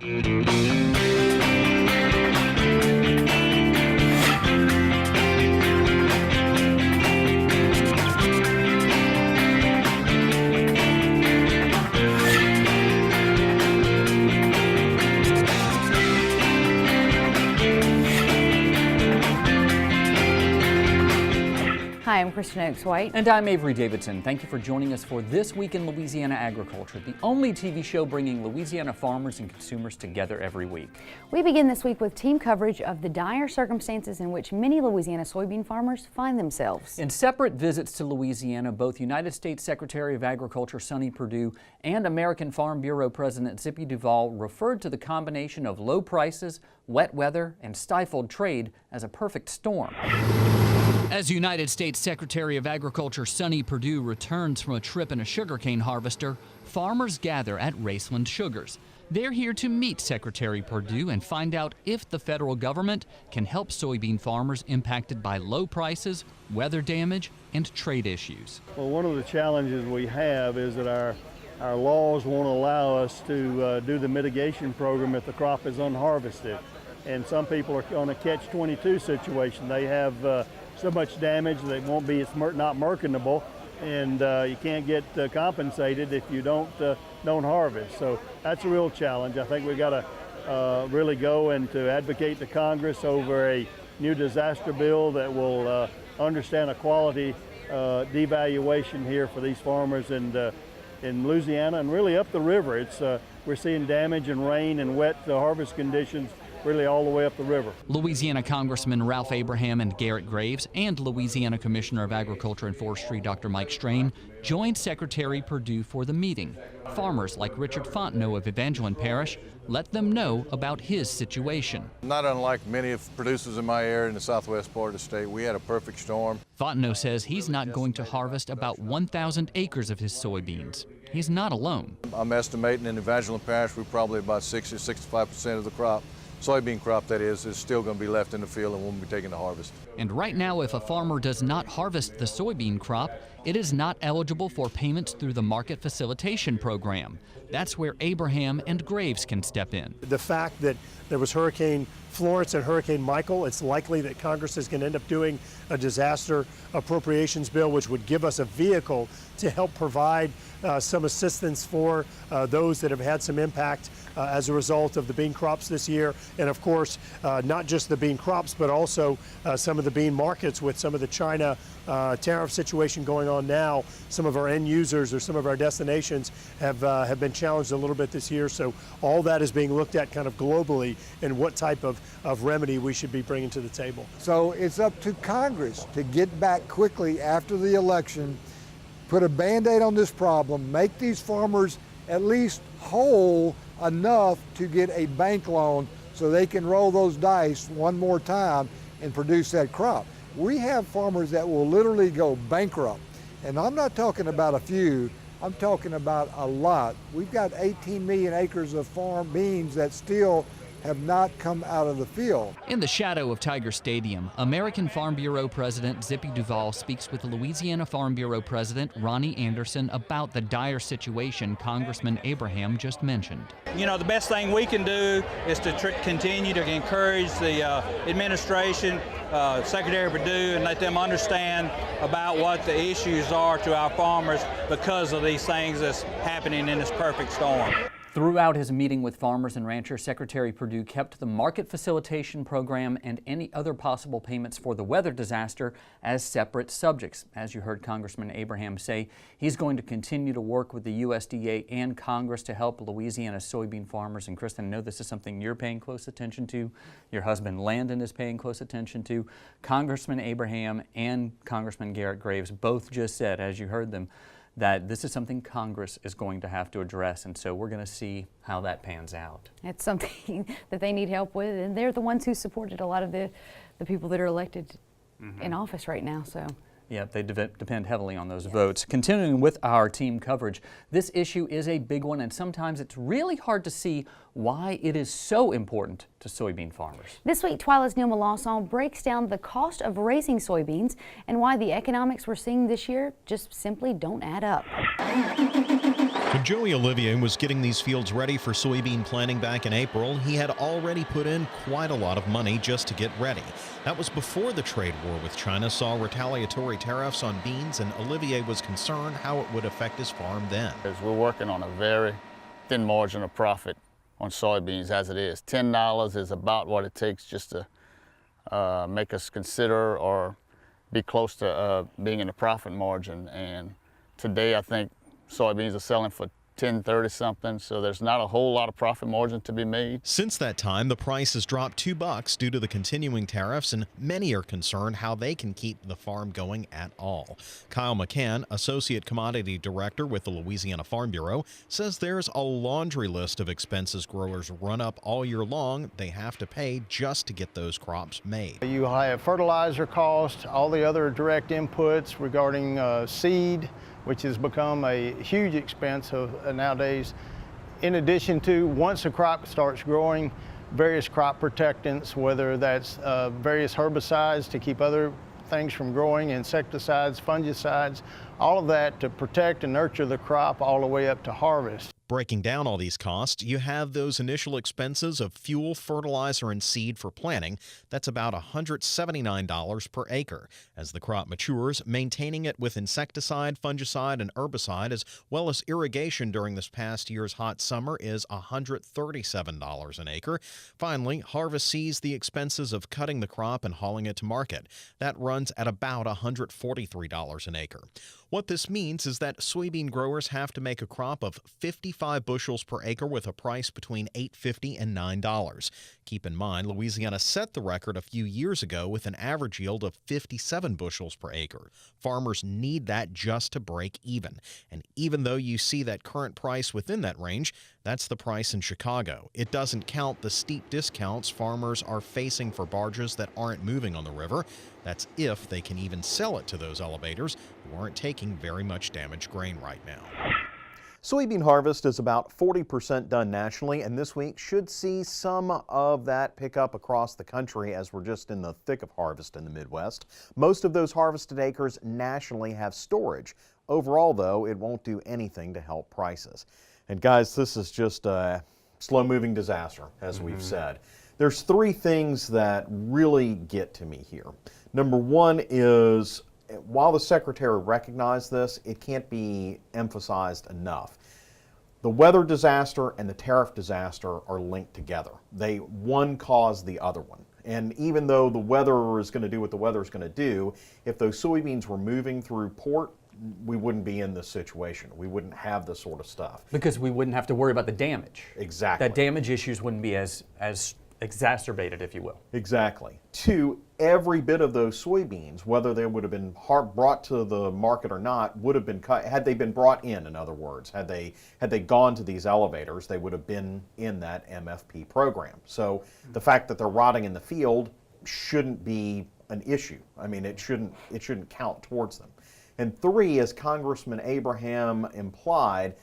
Hi, I'm Kristen Oaks-White. And I'm Avery Davidson. Thank you for joining us for This Week in Louisiana Agriculture, the only TV show bringing Louisiana farmers and consumers together every week. We begin this week with team coverage of the dire circumstances in which many Louisiana soybean farmers find themselves. In separate visits to Louisiana, both United States Secretary of Agriculture Sonny Perdue and American Farm Bureau President Zippy Duvall referred to the combination of low prices, wet weather, and stifled trade as a perfect storm. As United States Secretary of Agriculture Sonny Perdue returns from a trip in a sugarcane harvester, farmers gather at Raceland Sugars. They're here to meet Secretary Perdue and find out if the federal government can help soybean farmers impacted by low prices, weather damage, and trade issues. Well, one of the challenges we have is that our laws won't allow us to do the mitigation program if the crop is unharvested. And some people are on a catch-22 situation. They have so much damage that it's not merchantable, and you can't get compensated if you don't harvest. So that's a real challenge. I think we've got to really go and to advocate to Congress over a new disaster bill that will understand a quality devaluation here for these farmers in Louisiana and really up the river. We're seeing damage and rain and wet harvest conditions really all the way up the river. Louisiana Congressman Ralph Abraham and Garrett Graves and Louisiana Commissioner of Agriculture and Forestry Dr. Mike Strain joined Secretary Perdue for the meeting. Farmers like Richard Fontenot of Evangeline Parish let them know about his situation. Not unlike many of producers in my area in the southwest part of the state, we had a perfect storm. Fontenot says he's not going to harvest about 1,000 acres of his soybeans. He's not alone. I'm estimating in Evangeline Parish we're probably about 60-65% of the crop. Soybean crop, that is still going to be left in the field and won't be taken to harvest. And right now, if a farmer does not harvest the soybean crop, it is not eligible for payments through the Market Facilitation Program. That's where Abraham and Graves can step in. The fact that there was Hurricane Florence and Hurricane Michael, it's likely that Congress is going to end up doing a disaster appropriations bill, which would give us a vehicle to help provide some assistance for those that have had some impact as a result of the bean crops this year. And of course, not just the bean crops, but also some of the bean markets with some of the China tariff situation going on now. Some of our end users or some of our destinations have been challenged a little bit this year. So all that is being looked at kind of globally and what type of remedy we should be bringing to the table. So it's up to Congress to get back quickly after the election, put a Band-Aid on this problem, make these farmers at least whole enough to get a bank loan so they can roll those dice one more time and produce that crop. We have farmers that will literally go bankrupt. And I'm not talking about a few, I'm talking about a lot. We've got 18 million acres of farm beans that still have not come out of the field. In the shadow of Tiger Stadium, American Farm Bureau President Zippy Duvall speaks with Louisiana Farm Bureau President Ronnie Anderson about the dire situation Congressman Abraham just mentioned. You know, the best thing we can do is to continue to encourage the administration, Secretary Perdue, and let them understand about what the issues are to our farmers because of these things that's happening in this perfect storm. Throughout his meeting with farmers and ranchers, Secretary Perdue kept the Market Facilitation Program and any other possible payments for the weather disaster as separate subjects. As you heard Congressman Abraham say, he's going to continue to work with the USDA and Congress to help Louisiana's soybean farmers. And Kristen, I know this is something you're paying close attention to. Your husband Landon is paying close attention to. Congressman Abraham and Congressman Garrett Graves both just said, as you heard them, that this is something Congress is going to have to address, and so we're going to see how that pans out. It's something that they need help with, and they're the ones who supported a lot of the people that are elected in office right now. So. Yeah, they depend heavily on those votes. Continuing with our team coverage, this issue is a big one, and sometimes it's really hard to see why it is so important to soybean farmers. This week, TWILA's Neil Melanson breaks down the cost of raising soybeans and why the economics we're seeing this year just simply don't add up. When Joey Olivier was getting these fields ready for soybean planting back in April, he had already put in quite a lot of money just to get ready. That was before the trade war with China saw retaliatory tariffs on beans, and Olivier was concerned how it would affect his farm then. We're working on a very thin margin of profit on soybeans as it is. $10 is about what it takes just to make us consider or be close to being in a profit margin. And today I think soybeans are selling for 10.30 something, so there's not a whole lot of profit margin to be made. Since that time, the price has dropped $2 due to the continuing tariffs, and many are concerned how they can keep the farm going at all. Kyle McCann, Associate Commodity Director with the Louisiana Farm Bureau, says there's a laundry list of expenses growers run up all year long they have to pay just to get those crops made. You have fertilizer costs, all the other direct inputs regarding seed, which has become a huge expense nowadays. In addition to, once a crop starts growing, various crop protectants, whether that's various herbicides to keep other things from growing, insecticides, fungicides, all of that to protect and nurture the crop all the way up to harvest. Breaking down all these costs, you have those initial expenses of fuel, fertilizer, and seed for planting. That's about $179 per acre. As the crop matures, maintaining it with insecticide, fungicide, and herbicide, as well as irrigation during this past year's hot summer, is $137 an acre. Finally, harvest sees the expenses of cutting the crop and hauling it to market. That runs at about $143 an acre. What this means is that soybean growers have to make a crop of 55 bushels per acre with a price between $8.50 and $9. Keep in mind, Louisiana set the record a few years ago with an average yield of 57 bushels per acre. Farmers need that just to break even. And even though you see that current price within that range, that's the price in Chicago. It doesn't count the steep discounts farmers are facing for barges that aren't moving on the river. That's if they can even sell it to those elevators who aren't taking very much damaged grain right now. Soybean harvest is about 40% done nationally, and this week should see some of that pick up across the country as we're just in the thick of harvest in the Midwest. Most of those harvested acres nationally have storage. Overall, though, it won't do anything to help prices. And guys, this is just a slow-moving disaster, as we've said. There's three things that really get to me here. Number one is, while the Secretary recognized this, it can't be emphasized enough. The weather disaster and the tariff disaster are linked together. One caused the other one. And even though the weather is going to do what the weather is going to do, if those soybeans were moving through port, we wouldn't be in this situation. We wouldn't have this sort of stuff. Because we wouldn't have to worry about the damage. Exactly. That damage issues wouldn't be as exacerbated, if you will. Exactly. Two, every bit of those soybeans, whether they would have been brought to the market or not, would have been cut. Had they been brought in other words, had they gone to these elevators, they would have been in that MFP program. So the fact that they're rotting in the field shouldn't be an issue. I mean, it shouldn't count towards them. And three, as Congressman Abraham implied,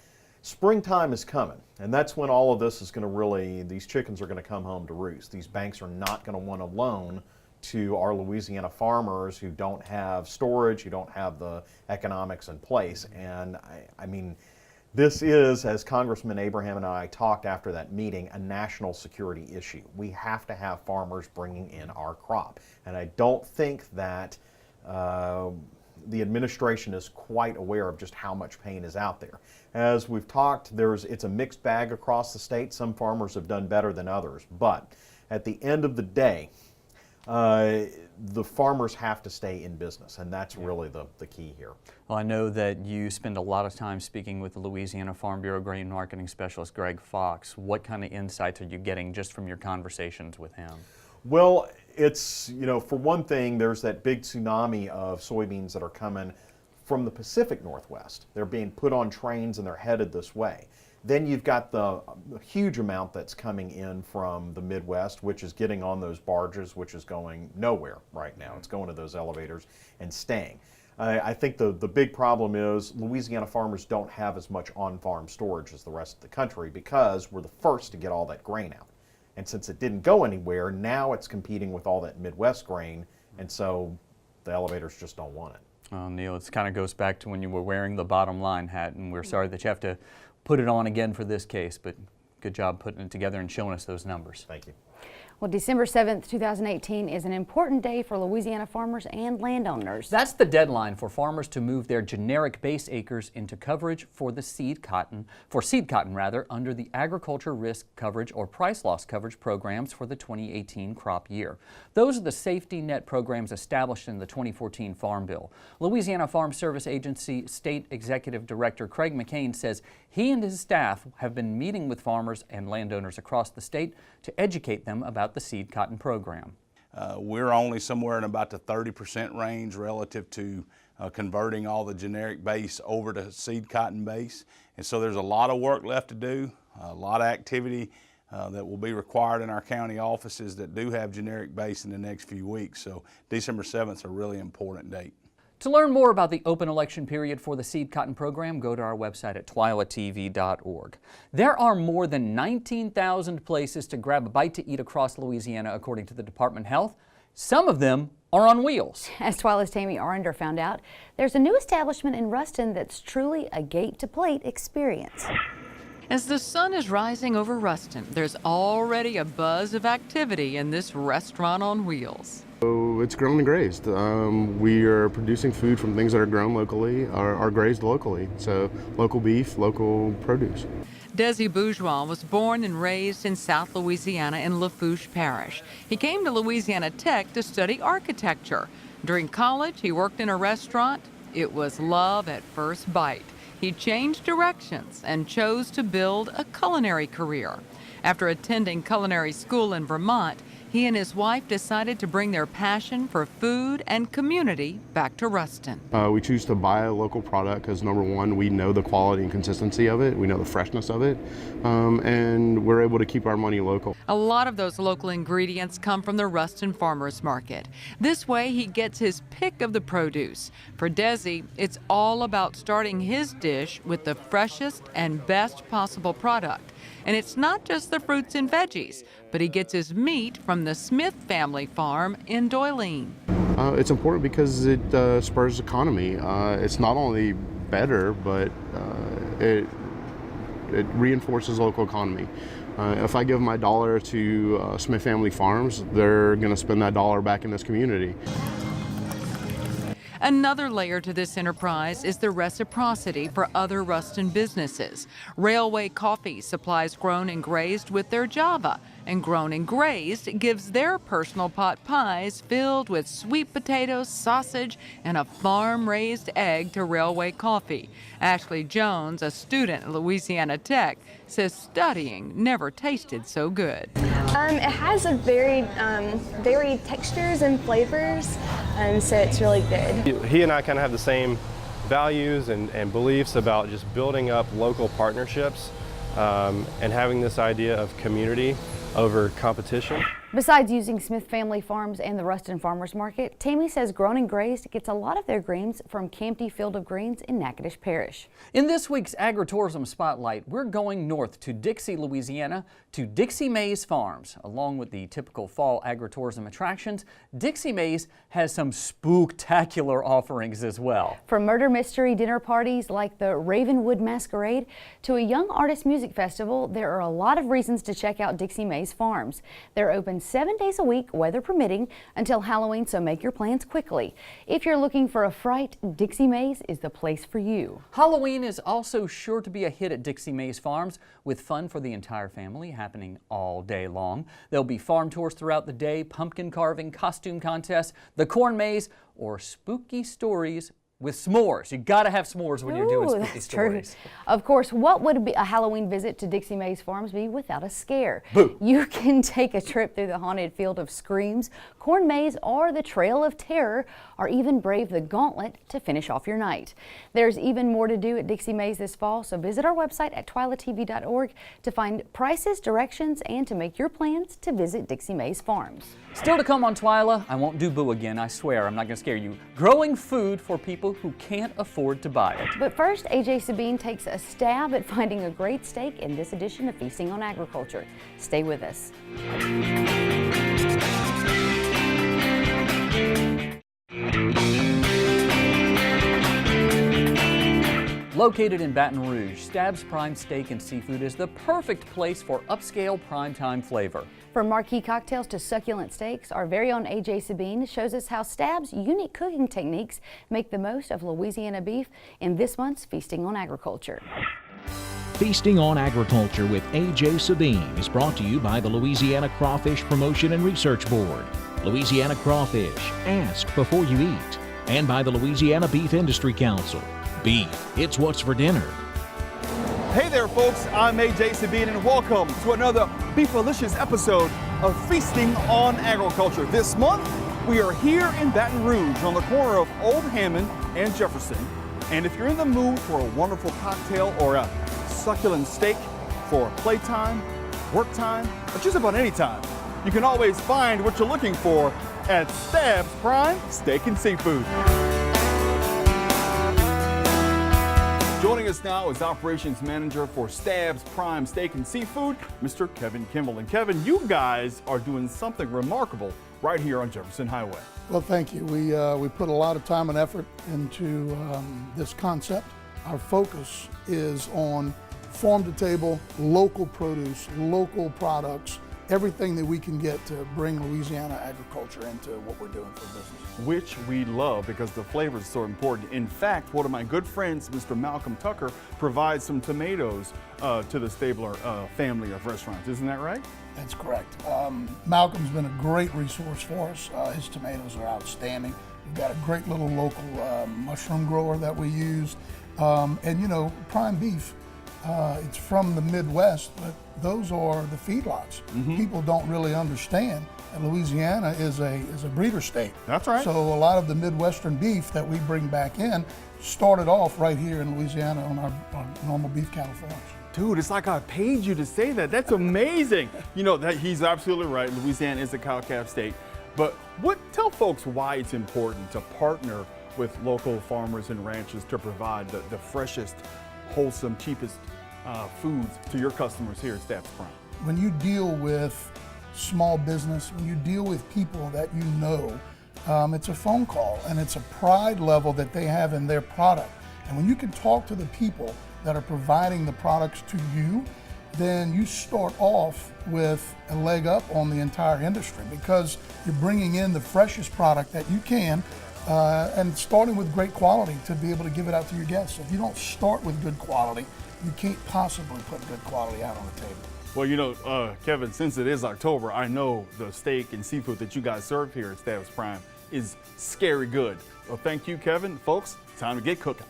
springtime is coming, and that's when all of this is going to really, these chickens are going to come home to roost. These banks are not going to want to loan to our Louisiana farmers who don't have storage, who don't have the economics in place. And I mean, this is, as Congressman Abraham and I talked after that meeting, a national security issue. We have to have farmers bringing in our crop. And I don't think that the administration is quite aware of just how much pain is out there. As we've talked, it's a mixed bag across the state. Some farmers have done better than others, but at the end of the day, the farmers have to stay in business, and that's really the key here. Well, I know that you spend a lot of time speaking with the Louisiana Farm Bureau Grain Marketing Specialist, Greg Fox. What kind of insights are you getting just from your conversations with him? Well, it's, for one thing, there's that big tsunami of soybeans that are coming from the Pacific Northwest. They're being put on trains and they're headed this way. Then you've got the huge amount that's coming in from the Midwest, which is getting on those barges, which is going nowhere right now. It's going to those elevators and staying. I think the big problem is Louisiana farmers don't have as much on-farm storage as the rest of the country because we're the first to get all that grain out. And since it didn't go anywhere, now it's competing with all that Midwest grain, and so the elevators just don't want it. Well, Neil, it kind of goes back to when you were wearing the bottom line hat, and we're sorry that you have to put it on again for this case, but good job putting it together and showing us those numbers. Thank you. Well, December 7th, 2018 is an important day for Louisiana farmers and landowners. That's the deadline for farmers to move their generic base acres into coverage for seed cotton under the Agriculture Risk Coverage or Price Loss Coverage programs for the 2018 crop year. Those are the safety net programs established in the 2014 Farm Bill. Louisiana Farm Service Agency State Executive Director Craig McCain says he and his staff have been meeting with farmers and landowners across the state to educate them about the seed cotton program. We're only somewhere in about the 30% range relative to converting all the generic base over to seed cotton base. And so there's a lot of work left to do, a lot of activity that will be required in our county offices that do have generic base in the next few weeks. So December 7th is a really important date. To learn more about the open election period for the seed cotton program, go to our website at twilatv.org. There are more than 19,000 places to grab a bite to eat across Louisiana, according to the Department of Health. Some of them are on wheels. As TWILA's Tammy Arender found out, there's a new establishment in Ruston that's truly a gate-to-plate experience. As the sun is rising over Ruston, there's already a buzz of activity in this restaurant on wheels. So it's grown and grazed. We are producing food from things that are grown locally, are grazed locally. So local beef, local produce. Desi Bourgeois was born and raised in South Louisiana in Lafourche Parish. He came to Louisiana Tech to study architecture. During college, he worked in a restaurant. It was love at first bite. He changed directions and chose to build a culinary career. After attending culinary school in Vermont, he and his wife decided to bring their passion for food and community back to Ruston. We choose to buy a local product because, number one, we know the quality and consistency of it, we know the freshness of it, and we're able to keep our money local. A lot of those local ingredients come from the Ruston Farmers Market. This way he gets his pick of the produce. For Desi, it's all about starting his dish with the freshest and best possible product. And it's not just the fruits and veggies, but he gets his meat from the Smith family farm in Doyline. It's important because it spurs economy. It's not only better, but it reinforces local economy. If I give my dollar to Smith Family Farms, they're going to spend that dollar back in this community. Another layer to this enterprise is the reciprocity for other Ruston businesses. Railway Coffee supplies Grown and Grazed with their Java, and Grown and Grazed gives their personal pot pies filled with sweet potatoes, sausage, and a farm-raised egg to Railway Coffee. Ashley Jones, a student at Louisiana Tech, says studying never tasted so good. It has a varied textures and flavors, so it's really good. He and I kind of have the same values and beliefs about just building up local partnerships and having this idea of community over competition. Besides using Smith Family Farms and the Ruston Farmers Market, Tammy says Grown and Grazed gets a lot of their greens from Campty Field of Greens in Natchitoches Parish. In this week's Agritourism Spotlight, we're going north to Dixie, Louisiana, to Dixie Mays Farms. Along with the typical fall agritourism attractions, Dixie Mays has some spooktacular offerings as well. From murder mystery dinner parties like the Ravenwood Masquerade to a young artist music festival, there are a lot of reasons to check out Dixie Mays Farms. They're open 7 days a week, weather permitting, until Halloween, so make your plans quickly. If you're looking for a fright, Dixie Mays is the place for you. Halloween is also sure to be a hit at Dixie Mays Farms, with fun for the entire family happening all day long. There'll be farm tours throughout the day, pumpkin carving, costume contests, the corn maze, or spooky stories with s'mores. You gotta have s'mores when you're doing spooky stories. True. Of course, what would a Halloween visit to Dixie Mays Farms be without a scare? Boo. You can take a trip through the haunted field of screams, corn maze, or the trail of terror, or even brave the gauntlet to finish off your night. There's even more to do at Dixie Mays this fall, so visit our website at twilatv.org to find prices, directions, and to make your plans to visit Dixie Mays Farms. Still to come on TWILA, I won't do boo again, I swear, I'm not gonna scare you. Growing food for people who can't afford to buy it. But first, AJ Sabine takes a stab at finding a great steak in this edition of Feasting on Agriculture. Stay with us. Located in Baton Rouge, Stab's Prime Steak and Seafood is the perfect place for upscale primetime flavor. From marquee cocktails to succulent steaks, our very own AJ Sabine shows us how Stab's unique cooking techniques make the most of Louisiana beef in this month's Feasting on Agriculture. Feasting on Agriculture with AJ Sabine is brought to you by the Louisiana Crawfish Promotion and Research Board, Louisiana Crawfish, ask before you eat, and by the Louisiana Beef Industry Council. Beef, it's what's for dinner. Hey there, folks. I'm AJ Sabine, and welcome to another Beefalicious episode of Feasting on Agriculture. This month, we are here in Baton Rouge on the corner of Old Hammond and Jefferson. And if you're in the mood for a wonderful cocktail or a succulent steak for playtime, work time, or just about any time, you can always find what you're looking for at Stab's Prime Steak and Seafood. Joining us now is Operations Manager for Stab's Prime Steak and Seafood, Mr. Kevin Kimball. And Kevin, you guys are doing something remarkable right here on Jefferson Highway. Well, thank you. We put a lot of time and effort into this concept. Our focus is on farm to table, local produce, local products, everything that we can get to bring Louisiana agriculture into what we're doing for business. Which we love because the flavor is so important. In fact, one of my good friends, Mr. Malcolm Tucker, provides some tomatoes to the Stabler family of restaurants. Isn't that right? That's correct. Malcolm's been a great resource for us. His tomatoes are outstanding. We've got a great little local mushroom grower that we use. And you know, prime beef, it's from the Midwest, but those are the feedlots. People don't really understand that Louisiana is a breeder state. That's right. So a lot of the Midwestern beef that we bring back in started off right here in Louisiana on our normal beef cattle farms. Dude, it's like I paid you to say that. That's amazing. You know, that he's absolutely right. Louisiana is a cow-calf state. But tell folks why it's important to partner with local farmers and ranchers to provide the freshest, wholesome, cheapest foods to your customers here at Stab's Prime. When you deal with small business, when you deal with people that you know, it's a phone call and it's a pride level that they have in their product. And when you can talk to the people that are providing the products to you, then you start off with a leg up on the entire industry because you're bringing in the freshest product that you can and starting with great quality to be able to give it out to your guests. If you don't start with good quality, you can't possibly put good quality out on the table. Well, you know, Kevin, since it is October, I know the steak and seafood that you guys serve here at Stab's Prime is scary good. Well, thank you, Kevin. Folks, time to get cooking.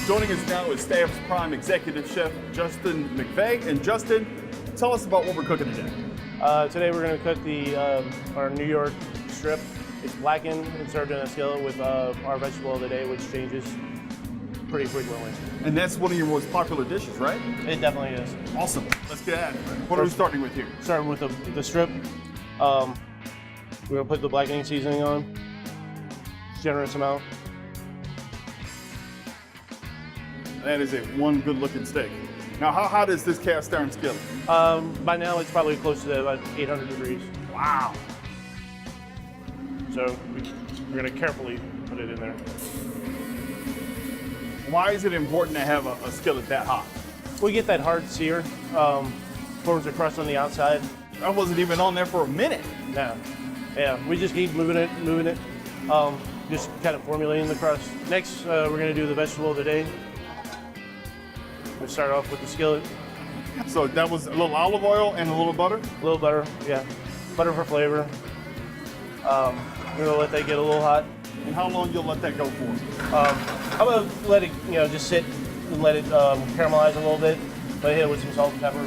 Joining us now is Stab's Prime Executive Chef Justin McVeigh. And Justin, tell us about what we're cooking today. Today we're going to cook our New York strip. It's blackened and served in a skillet with our vegetable of the day, which changes pretty frequently. And that's one of your most popular dishes, right? It definitely is. Awesome. Let's get at it. What are we starting with here? Starting with the strip. We're going to put the blackening seasoning on. Generous amount. That is one good looking steak. Now, how hot is this cast iron skillet? By now it's probably close to about 800 degrees. Wow. So we're going to carefully put it in there. Why is it important to have a skillet that hot? We get that hard sear, forms a crust on the outside. I wasn't even on there for a minute. No. Yeah, we just keep moving it. Just kind of formulating the crust. Next, we're going to do the vegetable of the day. We'll start off with the skillet. So that was a little olive oil and a little butter? A little butter, yeah. Butter for flavor. We're going to let that get a little hot. And how long you'll let that go for? I'm going to let it, just sit and let it caramelize a little bit. Let it hit it with some salt and pepper.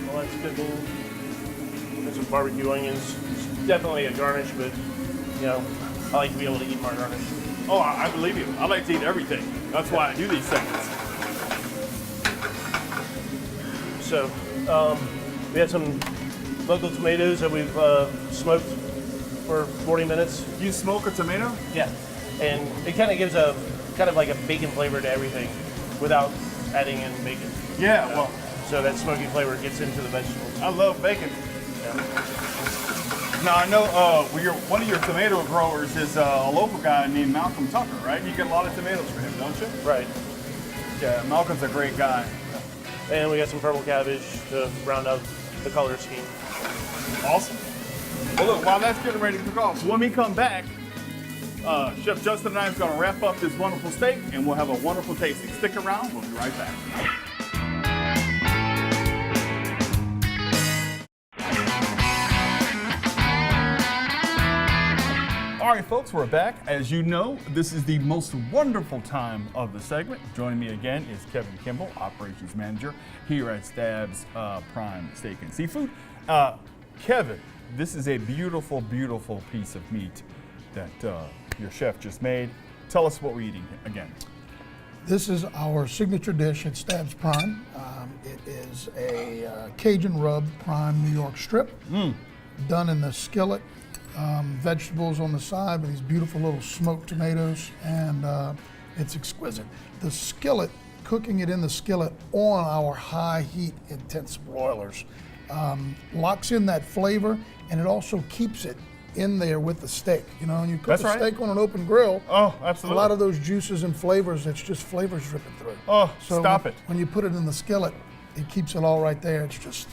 Well, that's good. And some barbecue onions. It's definitely a garnish, but I like to be able to eat my garnish. Oh, I believe you. I like to eat everything. That's why I do these segments. So we have some local tomatoes that we've smoked for 40 minutes. You smoke a tomato? Yeah, and it kind of gives a like a bacon flavor to everything without adding in bacon. Yeah, well. So that smoky flavor gets into the vegetables. I love bacon. Now I know one of your tomato growers is a local guy named Malcolm Tucker, right? You get a lot of tomatoes for him, don't you? Right. Yeah, Malcolm's a great guy. And we got some purple cabbage to round out the color scheme. Awesome. Well, look, while that's getting ready to cook off, when we come back, Chef Justin and I is going to wrap up this wonderful steak, and we'll have a wonderful tasting. Stick around. We'll be right back. All right, folks, we're back. As you know, this is the most wonderful time of the segment. Joining me again is Kevin Kimball, Operations Manager here at Stab's Prime Steak and Seafood. Kevin, this is a beautiful, beautiful piece of meat that your chef just made. Tell us what we're eating again. This is our signature dish at Stab's Prime. It is a Cajun rub prime New York strip, done in the skillet. Vegetables on the side with these beautiful little smoked tomatoes, and it's exquisite. The skillet, cooking it in the skillet on our high heat intense broilers, locks in that flavor, and it also keeps it in there with the steak. You know, when you cook a steak on an open grill, absolutely, a lot of those juices and flavors, it's just flavors dripping through. So stop it. When you put it in the skillet, it keeps it all right there. It's just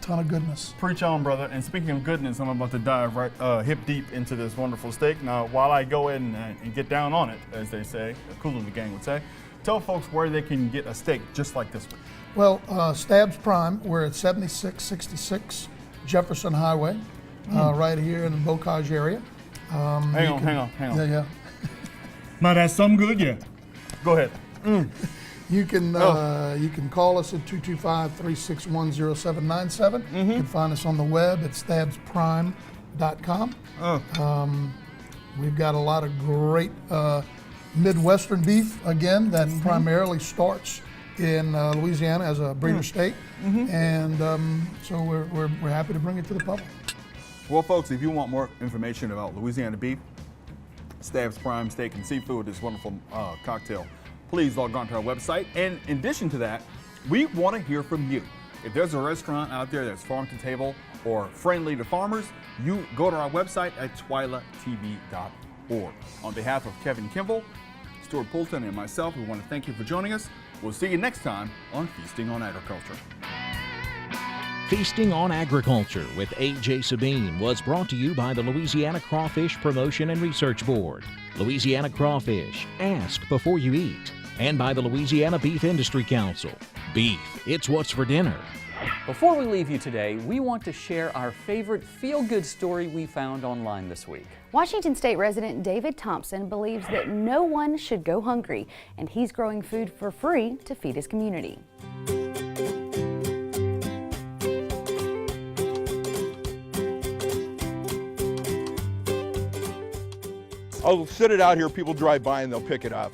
ton of goodness. Preach on, brother. And speaking of goodness, I'm about to dive right hip deep into this wonderful steak. Now, while I go in and get down on it, as they say, Cool in the Gang would say, tell folks where they can get a steak just like this one. Well, Stab's Prime, we're at 7666 Jefferson Highway, right here in the Bocage area. Hang on. Yeah. Now that's something good, yeah. Go ahead. You can call us at 225-361-0797. You can find us on the web at stabsprime.com. We've got a lot of great Midwestern beef, again, that primarily starts in Louisiana as a breeder state. And so we're happy to bring it to the public. Well, folks, if you want more information about Louisiana beef, Stab's Prime Steak and Seafood, this wonderful cocktail, please log on to our website. And in addition to that, we want to hear from you. If there's a restaurant out there that's farm to table or friendly to farmers, you go to our website at twilatv.org. On behalf of Kevin Kimball, Stuart Poulton, and myself, we want to thank you for joining us. We'll see you next time on Feasting on Agriculture. Feasting on Agriculture with A.J. Sabine was brought to you by the Louisiana Crawfish Promotion and Research Board, Louisiana Crawfish, Ask Before You Eat, and by the Louisiana Beef Industry Council. Beef, it's what's for dinner. Before we leave you today, we want to share our favorite feel-good story we found online this week. Washington State resident David Thompson believes that no one should go hungry, and he's growing food for free to feed his community. I'll sit it out here, people drive by and they'll pick it up.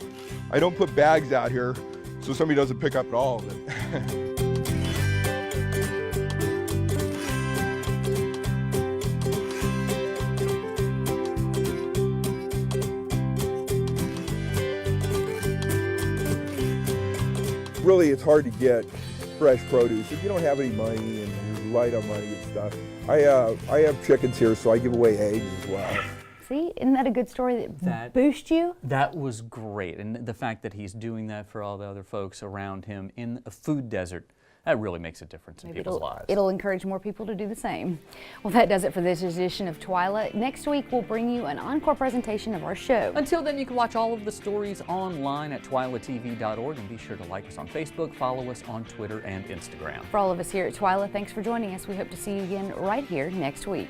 I don't put bags out here so somebody doesn't pick up all of it. Really, it's hard to get fresh produce if you don't have any money and you're light on money and stuff. I have chickens here, so I give away eggs as well. See, isn't that a good story that boosts you? That was great, and the fact that he's doing that for all the other folks around him in a food desert, that really makes a difference in people's lives. It'll encourage more people to do the same. Well, that does it for this edition of TWILA. Next week, we'll bring you an encore presentation of our show. Until then, you can watch all of the stories online at twilatv.org, and be sure to like us on Facebook, follow us on Twitter and Instagram. For all of us here at TWILA, thanks for joining us. We hope to see you again right here next week.